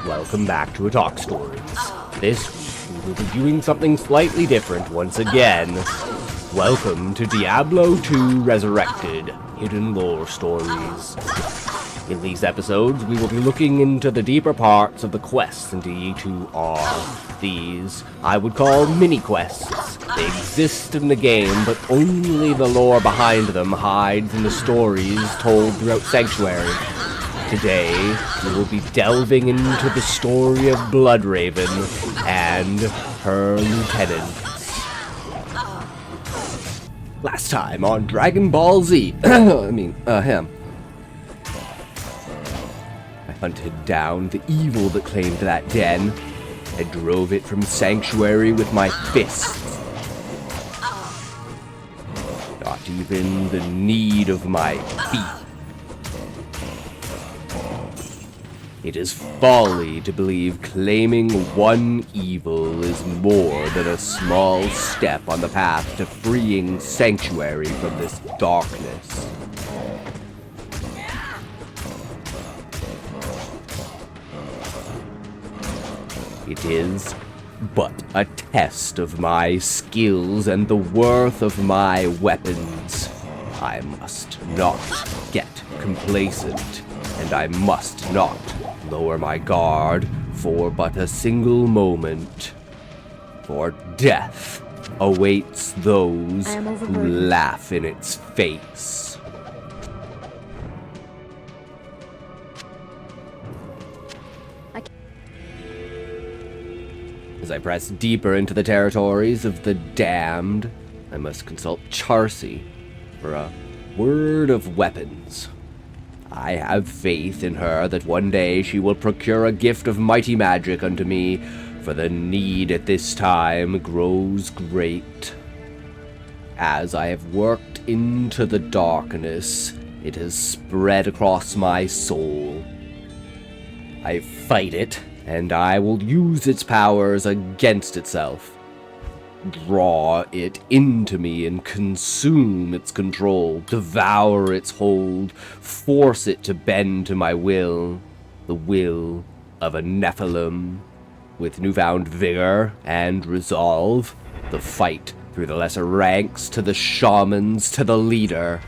Welcome back to A Talk Stories. This week we will be doing something slightly different once again. Welcome to Diablo 2 Resurrected, Hidden Lore Stories. In these episodes, we will be looking into the deeper parts of the quests in D2R. These, I would call mini-quests. They exist in the game, but only the lore behind them hides in the stories told throughout Sanctuary. Today, we will be delving into the story of Bloodraven and her lieutenants. Last time on Dragon Ball Z, I hunted down the evil that claimed that den. I drove it from Sanctuary with my fists. Not even the need of my feet. It is folly to believe claiming one evil is more than a small step on the path to freeing Sanctuary from this darkness. It is but a test of my skills and the worth of my weapons. I must not get complacent, and I must not lower my guard for but a single moment. For death awaits those who laugh in its face. As I press deeper into the territories of the damned, I must consult Charcy for a word of weapons. I have faith in her that one day she will procure a gift of mighty magic unto me, for the need at this time grows great. As I have worked into the darkness, it has spread across my soul. I fight it, and I will use its powers against itself. Draw it into me and consume its control, devour its hold, force it to bend to my will, the will of a Nephilim. With newfound vigor and resolve, the fight through the lesser ranks to the shamans to the leader,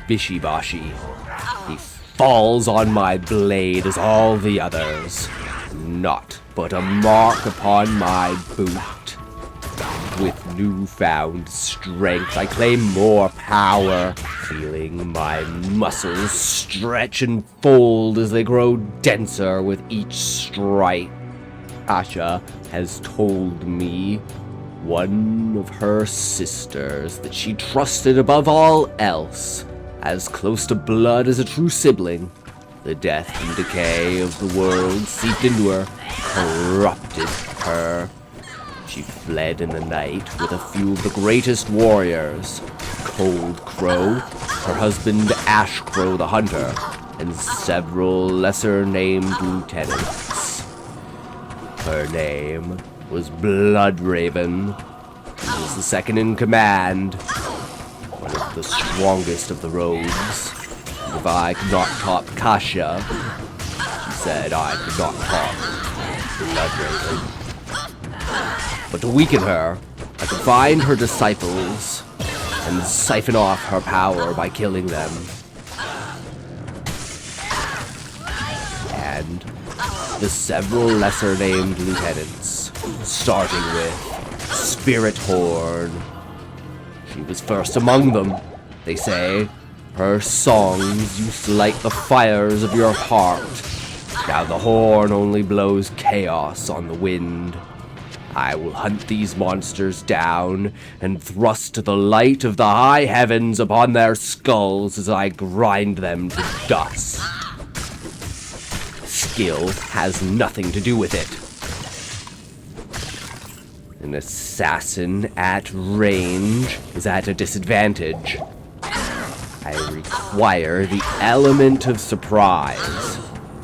Bishibashi. He falls on my blade as all the others, naught but a mark upon my boot. With newfound strength, I claim more power, feeling my muscles stretch and fold as they grow denser with each strike. Asha has told me, one of her sisters, that she trusted above all else, as close to blood as a true sibling. The death and decay of the world seeped into her, corrupted her. She fled in the night with a few of the greatest warriors, Cold Crow, her husband Ash Crow the Hunter, and several lesser-named lieutenants. Her name was Bloodraven. She was the second in command, one of the strongest of the rogues. If I could not top Kasha, she said I could not top Bloodraven. But to weaken her, I could find her disciples and siphon off her power by killing them. And the several lesser-named lieutenants, starting with Spirit Horn. She was first among them, they say. Her songs used to light the fires of your heart. Now the horn only blows chaos on the wind. I will hunt these monsters down and thrust the light of the high heavens upon their skulls as I grind them to dust. Skill has nothing to do with it. An assassin at range is at a disadvantage. I require the element of surprise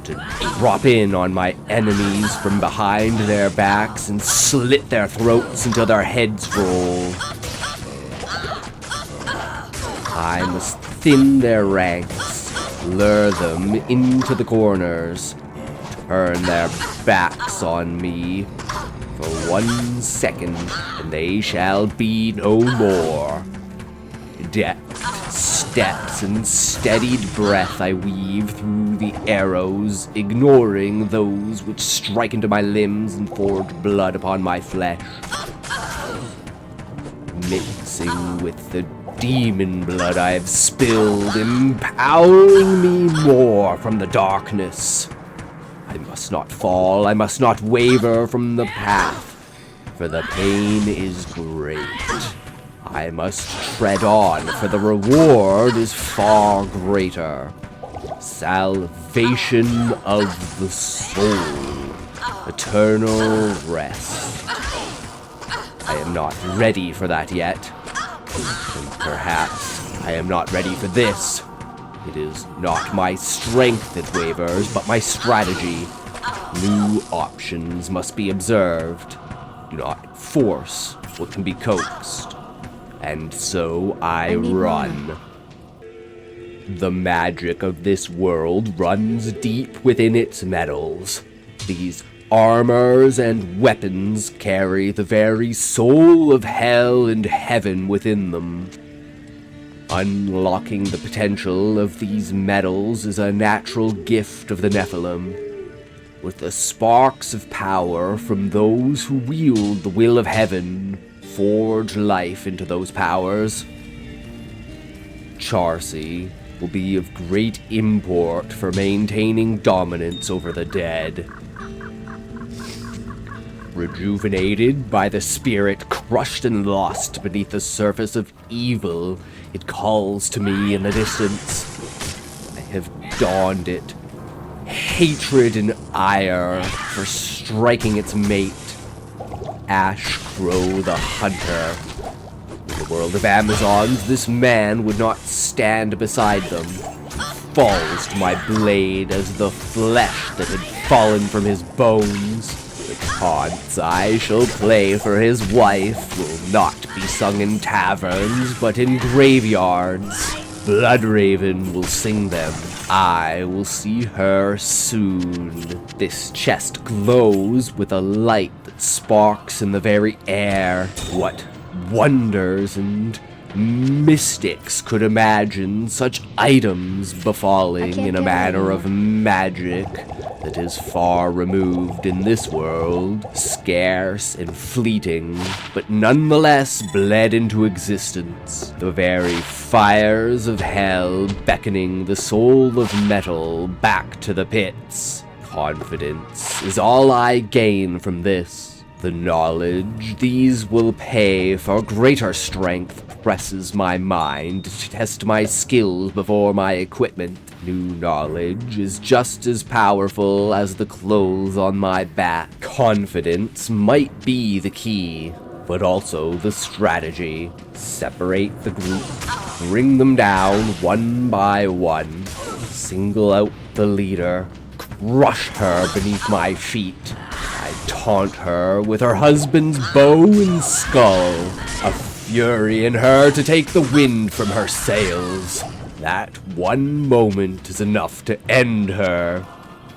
to drop in on my enemies from behind their backs and slit their throats until their heads roll. I must thin their ranks, lure them into the corners, turn their backs on me for 1 second, and they shall be no more. Deft steps and steadied breath I weave through the arrows, ignoring those which strike into my limbs and forge blood upon my flesh. Mixing with the demon blood I have spilled, empowering me more from the darkness. I must not fall, I must not waver from the path, for the pain is great. I must tread on, for the reward is far greater. Salvation of the soul, eternal rest. I am not ready for that yet, and perhaps I am not ready for this. It is not my strength that wavers, but my strategy. New options must be observed. Do not force what can be coaxed. And so I run. The magic of this world runs deep within its metals. These armors and weapons carry the very soul of hell and heaven within them. Unlocking the potential of these metals is a natural gift of the Nephilim. With the sparks of power from those who wield the will of heaven, forge life into those powers. Charcy will be of great import for maintaining dominance over the dead. Rejuvenated by the spirit crushed and lost beneath the surface of evil, it calls to me in the distance. I have donned it. Hatred and ire for striking its mate. Ash Crow the Hunter. In the world of Amazons, this man would not stand beside them. Falls to my blade as the flesh that had fallen from his bones. The taunts I shall play for his wife will not be sung in taverns, but in graveyards. Bloodraven will sing them. I will see her soon. This chest glows with a light that sparks in the very air. What wonders and mystics could imagine such items befalling in a manner of magic that is far removed in this world, scarce and fleeting, but nonetheless bled into existence. The very fires of hell beckoning the soul of metal back to the pits. Confidence is all I gain from this. The knowledge these will pay for greater strength presses my mind to test my skills before my equipment. New knowledge is just as powerful as the clothes on my back. Confidence might be the key, but also the strategy. Separate the group, bring them down one by one, single out the leader, crush her beneath my feet. I taunt her with her husband's bow and skull, a fury in her to take the wind from her sails. That one moment is enough to end her.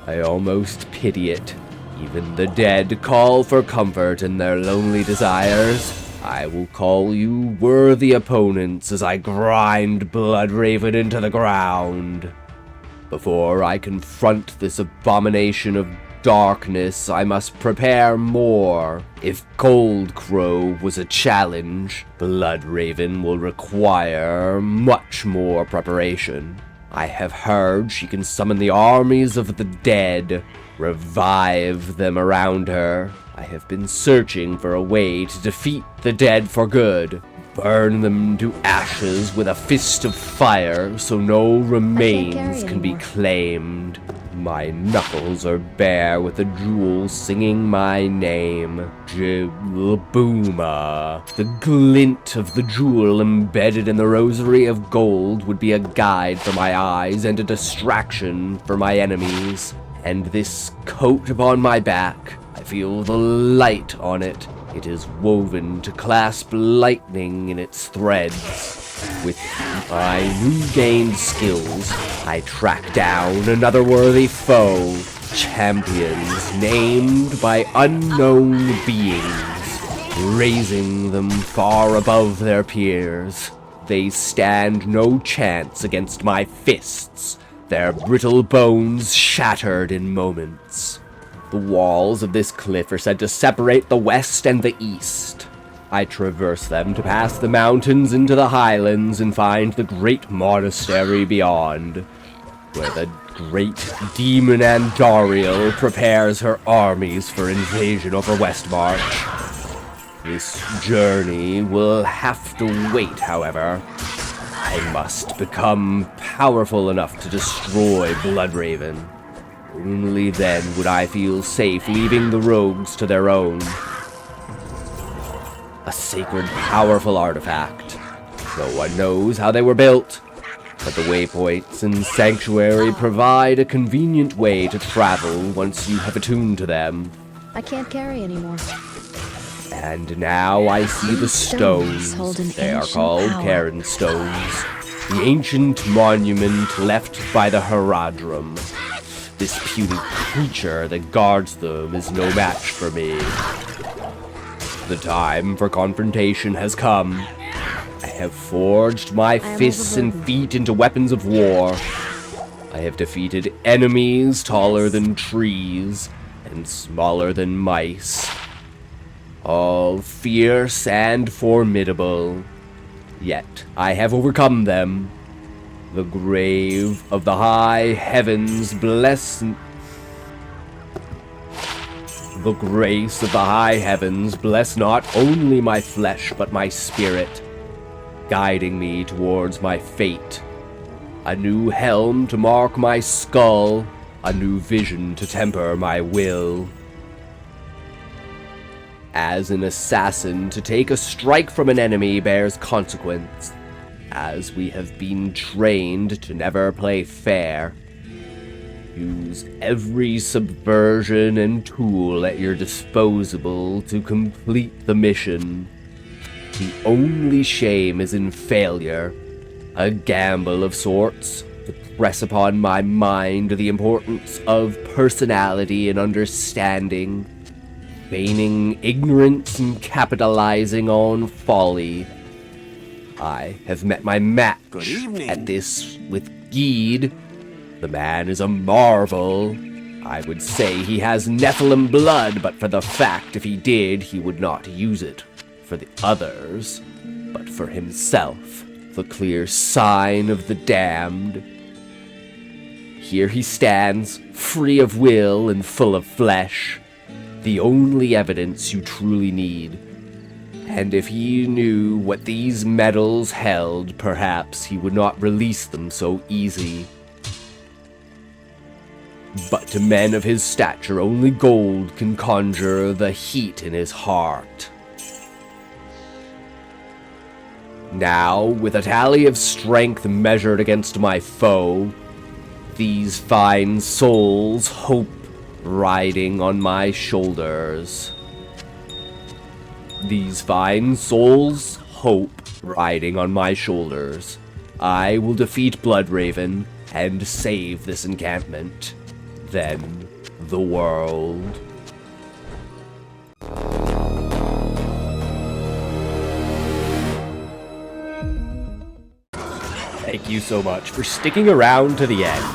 I almost pity it. Even the dead call for comfort in their lonely desires. I will call you worthy opponents as I grind Bloodraven into the ground. Before I confront this abomination of darkness, I must prepare more. If Gold Crow was a challenge, Bloodraven will require much more preparation. I have heard she can summon the armies of the dead, revive them around her. I have been searching for a way to defeat the dead for good. Burn them to ashes with a fist of fire so no remains can be claimed. My knuckles are bare with the jewel singing my name, Jibbooma. The glint of the jewel embedded in the rosary of gold would be a guide for my eyes and a distraction for my enemies. And this coat upon my back, I feel the light on it. It is woven to clasp lightning in its threads. With my new gained skills, I track down another worthy foe. champions named by unknown beings, raising them far above their peers. They stand no chance against my fists, their brittle bones shattered in moments. The walls of this cliff are said to separate the west and the east. I traverse them to pass the mountains into the highlands and find the great monastery beyond, where the great demon Andariel prepares her armies for invasion over Westmarch. This journey will have to wait, however. I must become powerful enough to destroy Bloodraven. Only then would I feel safe leaving the rogues to their own. A sacred, powerful artifact. No one knows how they were built, but the waypoints and sanctuary provide a convenient way to travel once you have attuned to them. I can't carry anymore. And now I see the stones. They are called Karen Stones. The ancient monument left by the Herodrum. This puny creature that guards them is no match for me. The time for confrontation has come. I have forged my fists and feet into weapons of war. I have defeated enemies taller than trees and smaller than mice. All fierce and formidable. Yet I have overcome them. The grave of the high heavens bless... The grace of the high heavens bless not only my flesh but my spirit, guiding me towards my fate. A new helm to mark my skull, a new vision to temper my will. As an assassin, to take a strike from an enemy bears consequence, as we have been trained to never play fair. Use every subversion and tool at your disposal to complete the mission. The only shame is in failure, a gamble of sorts, to press upon my mind the importance of personality and understanding, feigning ignorance and capitalizing on folly. I have met my match at this with Geed. The man is a marvel. I would say he has Nephilim blood, but for the fact if he did, he would not use it for the others, but for himself, the clear sign of the damned. Here he stands, free of will and full of flesh, the only evidence you truly need. And if he knew what these medals held, perhaps he would not release them so easy. But to men of his stature, only gold can conjure the heat in his heart. Now, with a tally of strength measured against my foe, these fine souls hope riding on my shoulders. These fine souls hope riding on my shoulders. I will defeat Bloodraven and save this encampment. Then the world. Thank you so much for sticking around to the end.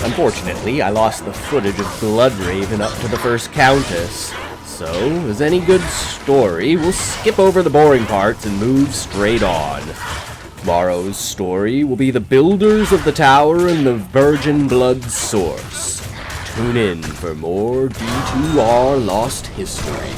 Unfortunately, I lost the footage of Bloodraven up to the first Countess. So, as any good story, we'll skip over the boring parts and move straight on. Tomorrow's story will be the Builders of the Tower and the Virgin Blood Source. Tune in for more D2R Lost History.